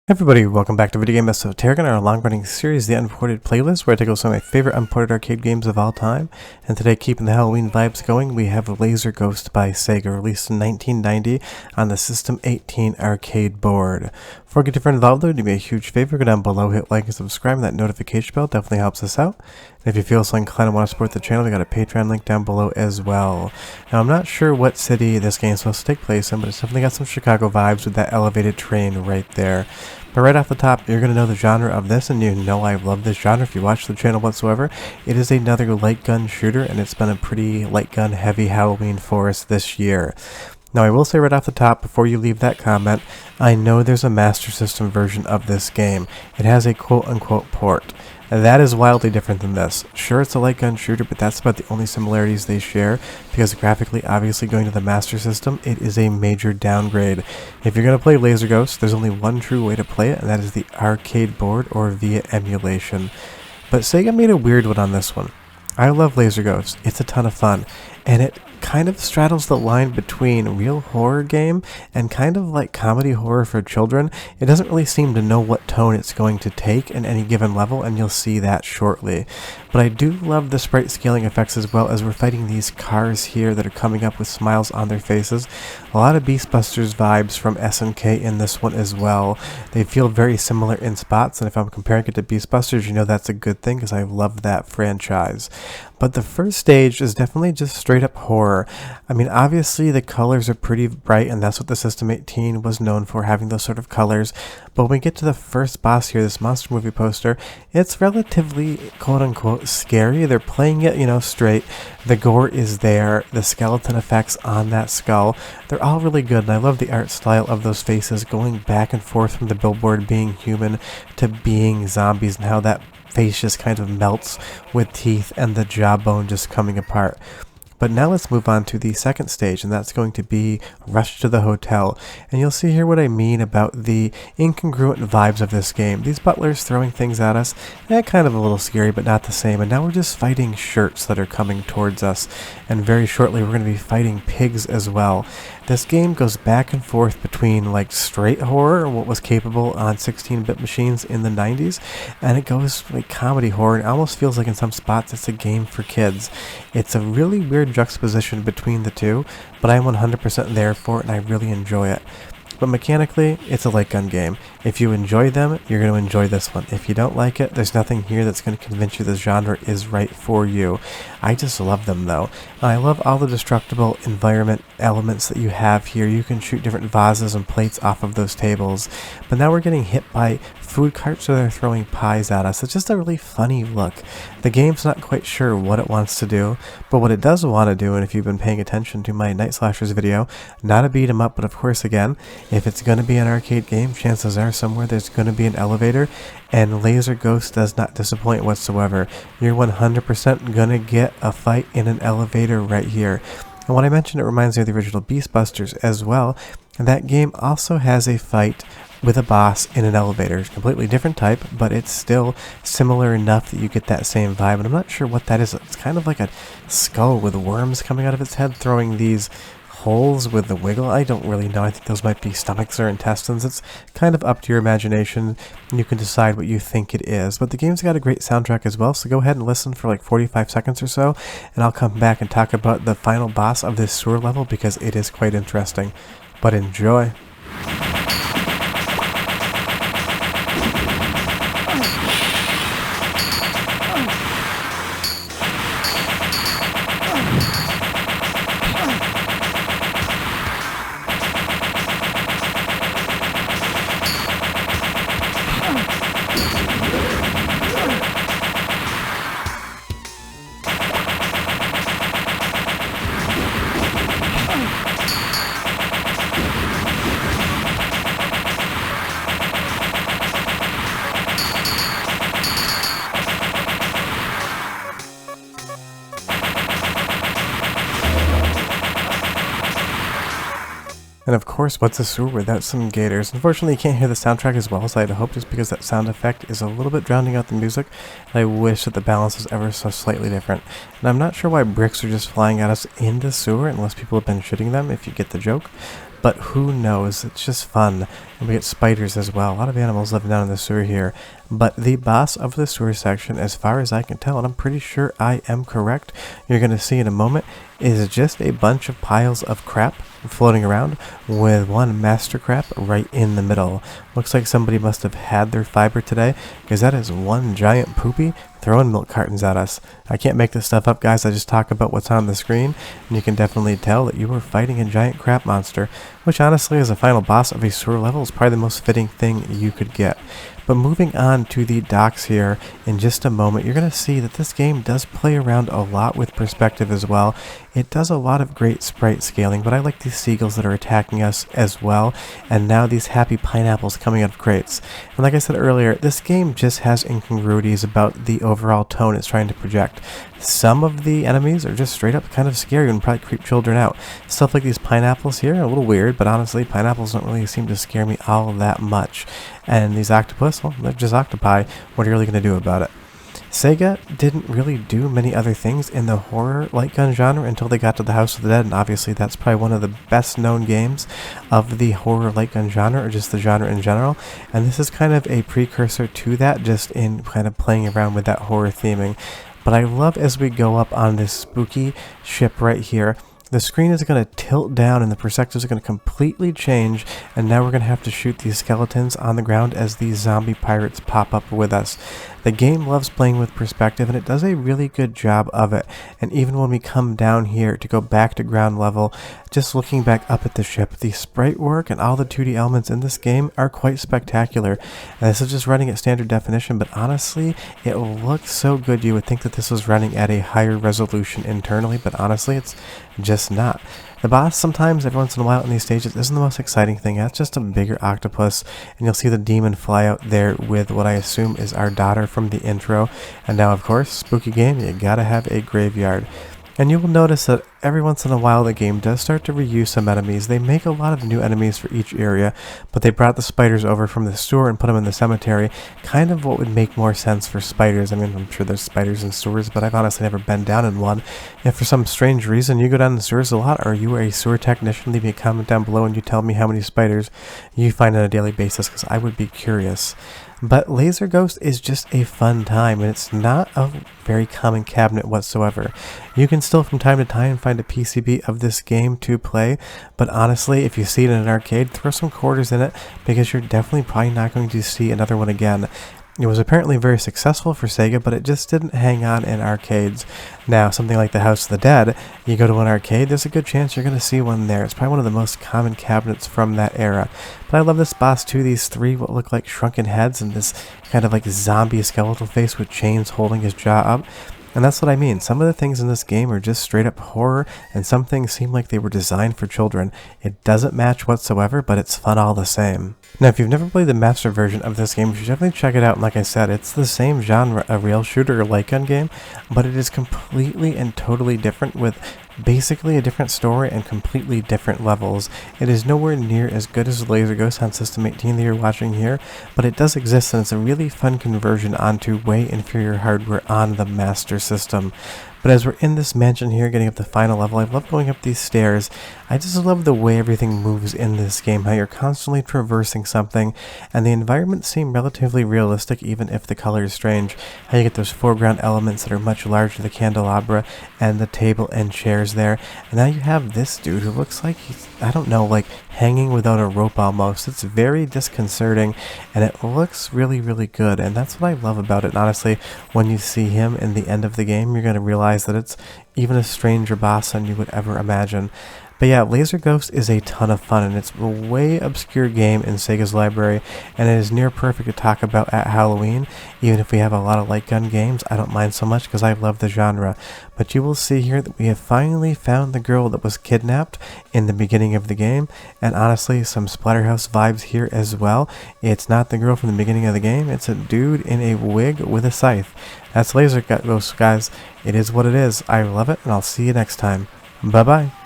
Everybody, welcome back to Video Game Esoteric and our long-running series, The Unported Playlist, where I take some of my favorite unported arcade games of all time. And today, keeping the Halloween vibes going, we have Laser Ghost by Sega, released in 1990 on the System 18 arcade board. Before we get further involved though, do me a huge favor, go down below, hit like and subscribe, and that notification bell definitely helps us out. And if you feel so inclined and want to support the channel, we got a Patreon link down below as well. Now, I'm not sure what city this game is supposed to take place in, but it's definitely got some Chicago vibes with that elevated train right there. But right off the top, you're going to know the genre of this, and you know I love this genre if you watch the channel whatsoever. It is another light gun shooter, and it's been a pretty light gun heavy Halloween for us this year. Now, I will say right off the top, before you leave that comment, I know there's a Master System version of this game. It has a quote-unquote port. That is wildly different than this. Sure, it's a light gun shooter, but that's about the only similarities they share, because graphically, obviously going to the Master System, it is a major downgrade. If you're going to play Laser Ghost, there's only one true way to play it, and that is the arcade board or via emulation. But Sega made a weird one on this one. I love Laser Ghost. It's a ton of fun, and it kind of straddles the line between real horror game and kind of like comedy horror for children. It doesn't really seem to know what tone it's going to take in any given level, and you'll see that shortly. But I do love the sprite scaling effects as well, as we're fighting these cars here that are coming up with smiles on their faces. A lot of Beastbusters vibes from SNK in this one as well. They feel very similar in spots, and if I'm comparing it to Beastbusters, you know that's a good thing because I love that franchise. But the first stage is definitely just straight up horror. I mean, obviously the colors are pretty bright, and that's what the System 18 was known for, having those sort of colors. But when we get to the first boss here, this monster movie poster, it's relatively quote-unquote scary. They're playing it, straight. The gore is there. The skeleton effects on that skull, they're all really good, and I love the art style of those faces going back and forth from the billboard being human to being zombies, and how that face just kind of melts with teeth and the jawbone just coming apart. But now let's move on to the second stage, and that's going to be Rush to the Hotel. And you'll see here what I mean about the incongruent vibes of this game. These butlers throwing things at us, kind of a little scary, but not the same. And now we're just fighting shirts that are coming towards us. And very shortly we're going to be fighting pigs as well. This game goes back and forth between like straight horror, what was capable on 16-bit machines in the 90s, and it goes like comedy horror. It almost feels like in some spots it's a game for kids. It's a really weird juxtaposition between the two, but I'm 100% there for it, and I really enjoy it. But mechanically, it's a light gun game. If you enjoy them, you're going to enjoy this one. If you don't like it, there's nothing here that's going to convince you this genre is right for you. I just love them though. I love all the destructible environment elements that you have here. You can shoot different vases and plates off of those tables. But now we're getting hit by food carts that are throwing pies at us. It's just a really funny look. The game's not quite sure what it wants to do, but what it does want to do, and if you've been paying attention to my Night Slashers video, not a beat 'em up, but of course again, if it's going to be an arcade game, chances are somewhere there's going to be an elevator, and Laser Ghost does not disappoint whatsoever. You're 100% going to get a fight in an elevator right here. And when I mentioned it reminds me of the original Beastbusters as well, and that game also has a fight with a boss in an elevator. It's a completely different type, but it's still similar enough that you get that same vibe, and I'm not sure what that is. It's kind of like a skull with worms coming out of its head, throwing these holes with the wiggle. I don't really know. I think those might be stomachs or intestines. It's kind of up to your imagination, and you can decide what you think it is. But the game's got a great soundtrack as well, so go ahead and listen for like 45 seconds or so, and I'll come back and talk about the final boss of this sewer level, because it is quite interesting. But enjoy. And of course, what's a sewer without some gators? Unfortunately, you can't hear the soundtrack as well as I'd hoped, just because that sound effect is a little bit drowning out the music, and I wish that the balance was ever so slightly different. And I'm not sure why bricks are just flying at us in the sewer, unless people have been shooting them, if you get the joke. but who knows, it's just fun. And we get spiders as well, a lot of animals living down in the sewer here. But the boss of the sewer section, as far as I can tell, and I'm pretty sure I am correct, you're going to see in a moment, is just a bunch of piles of crap floating around with one master crap right in the middle. Looks like somebody must have had their fiber today, because that is one giant poopy throwing milk cartons at us. I can't make this stuff up, guys. I just talk about what's on the screen, and you can definitely tell that you are fighting a giant crap monster, which honestly as a final boss of a sewer level is probably the most fitting thing you could get. But moving on to the docks here in just a moment, you're going to see that this game does play around a lot with perspective as well. It does a lot of great sprite scaling, but I like these seagulls that are attacking us as well, and now these happy pineapples coming out of crates. And like I said earlier, this game just has incongruities about the overall tone it's trying to project. Some of the enemies are just straight up kind of scary and probably creep children out. Stuff like these pineapples here are a little weird, but honestly, pineapples don't really seem to scare me all that much. And these octopus, well, they're just octopi. What are you really going to do about it? Sega didn't really do many other things in the horror light gun genre until they got to the House of the Dead, and obviously that's probably one of the best known games of the horror light gun genre, or just the genre in general, and this is kind of a precursor to that, just in kind of playing around with that horror theming. But I love as we go up on this spooky ship right here, the screen is going to tilt down and the perspectives are going to completely change, and now we're going to have to shoot these skeletons on the ground as these zombie pirates pop up with us. The game loves playing with perspective, and it does a really good job of it. And even when we come down here to go back to ground level, just looking back up at the ship, the sprite work and all the 2D elements in this game are quite spectacular. And this is just running at standard definition, but honestly, it looks so good you would think that this was running at a higher resolution internally, but honestly, it's just not. The boss sometimes, every once in a while in these stages, isn't the most exciting thing. That's just a bigger octopus, and you'll see the demon fly out there with what I assume is our daughter from the intro. And now, of course, spooky game, you gotta have a graveyard. And you will notice that every once in a while the game does start to reuse some enemies. They make a lot of new enemies for each area, but they brought the spiders over from the sewer and put them in the cemetery. Kind of what would make more sense for spiders. I mean, I'm sure there's spiders in sewers, but I've honestly never been down in one. If for some strange reason you go down in sewers a lot, or you are a sewer technician, leave me a comment down below and you tell me how many spiders you find on a daily basis, because I would be curious. But Laser Ghost is just a fun time, and it's not a very common cabinet whatsoever. You can still from time to time find a PCB of this game to play, but honestly, if you see it in an arcade, throw some quarters in it, because you're definitely probably not going to see another one again. It was apparently very successful for Sega, but it just didn't hang on in arcades. Now, something like the House of the Dead, you go to an arcade, there's a good chance you're going to see one there. It's probably one of the most common cabinets from that era. But I love this boss too, these three what look like shrunken heads and this kind of like zombie skeletal face with chains holding his jaw up. And that's what I mean. Some of the things in this game are just straight up horror, and some things seem like they were designed for children. It doesn't match whatsoever, but it's fun all the same. Now, if you've never played the master version of this game, you should definitely check it out. And like I said, it's the same genre, a rail shooter or light gun game, but it is completely and totally different, with basically a different story and completely different levels. It is nowhere near as good as Laser Ghost on System 18 that you're watching here, but it does exist, and it's a really fun conversion onto way inferior hardware on the Master System. But as we're in this mansion here, getting up the final level, I love going up these stairs. I just love the way everything moves in this game, how you're constantly traversing something, and the environments seem relatively realistic even if the color is strange. How you get those foreground elements that are much larger, the candelabra and the table and chairs there. And now you have this dude who looks like he's, I don't know, like hanging without a rope almost. It's very disconcerting, and it looks really, really good, and that's what I love about it. And honestly, when you see him in the end of the game, you're going to realize that it's even a stranger boss than you would ever imagine. But yeah, Laser Ghost is a ton of fun, and it's a way obscure game in Sega's library, and it is near perfect to talk about at Halloween. Even if we have a lot of light gun games, I don't mind so much because I love the genre. But you will see here that we have finally found the girl that was kidnapped in the beginning of the game, and honestly, some Splatterhouse vibes here as well. It's not the girl from the beginning of the game, it's a dude in a wig with a scythe. That's Laser Ghost, guys. It is what it is. I love it, and I'll see you next time. Bye-bye.